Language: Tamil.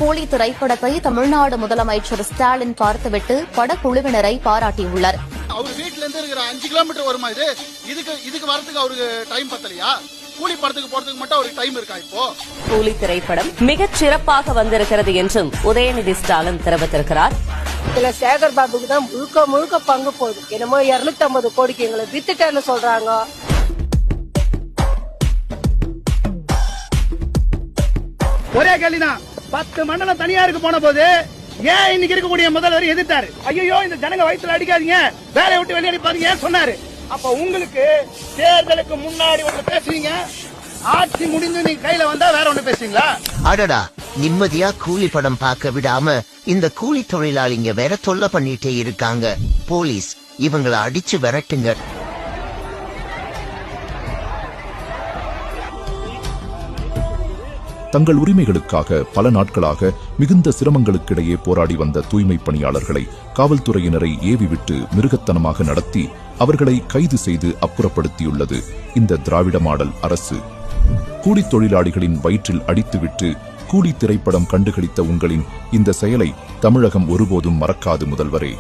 கூலி திரைப்படத்தை தமிழ்நாடு முதலமைச்சர் ஸ்டாலின் பார்த்துவிட்டு படக்குழுவினரை பாராட்டியுள்ளார். அவர் வீட்டுல இருந்து இருக்கிற 5 கிலோமீட்டர் வருமா இதுக்கு வரதுக்கு அவருக்கு டைம் பத்தலையா? கூலி படத்துக்கு போறதுக்கு மட்டும் அவருக்கு டைம் இருக்கா? இப்போ கூலி திரைப்படம் மிகச் சிறப்பாக வந்திருக்கிறது என்றும் உதயநிதி ஸ்டாலின் தெரிவித்திருக்கிறார். இதுல சேகர் பாபுக்கு தான் முழுக்க பங்கு போகுது. என்னமோ 250 கோடிக்கு எங்களை வித்துட்டேன்னு சொல்றாங்க. ஒரே கேள்விதான், 10 மண்டலம் தனியாருக்கு போன போது ஏன் இன்னைக்கு இருக்கக்கூடிய முதல்வர் எதிர்த்தாரு? ஐயோ இந்த ஜனங்க வயிற்றுல அடிக்காதீங்க, வேலையை விட்டு வெளியே அடிப்பாதீங்க சொன்னாரு. அப்ப உங்களுக்கு தேர்தலுக்கு முன்னாடி ஒண்ணு பேசுவீங்க, ஆட்சி முடிந்து நீங்க கையில வந்தா வேற ஒண்ணு பேசுவீங்களா? அடடா, நிம்மதியா கூலி படம் பார்க்க விடாம இந்த கூலி தொழிலாளிங்க வேற தொல்லை பண்ணிட்டே இருக்காங்க. போலீஸ் இவங்களை அடிச்சு விரட்டுங்க. தங்கள் உரிமைகளுக்காக பல நாட்களாக மிகுந்த சிரமங்களுக்கிடையே போராடி வந்த தூய்மை பணியாளர்களை காவல்துறையினரை ஏவிவிட்டு மிருகத்தனமாக நடத்தி அவர்களை கைது செய்து அப்புறப்படுத்தியுள்ளது இந்த திராவிட மாடல் அரசு. கூலி தொழிலாளிகளின் வயிற்றில் அடித்துவிட்டு கூலி திரைப்படம் கண்டுகளித்த உங்களின் இந்த செயலை தமிழகம் ஒருபோதும் மறக்காது முதல்வரே.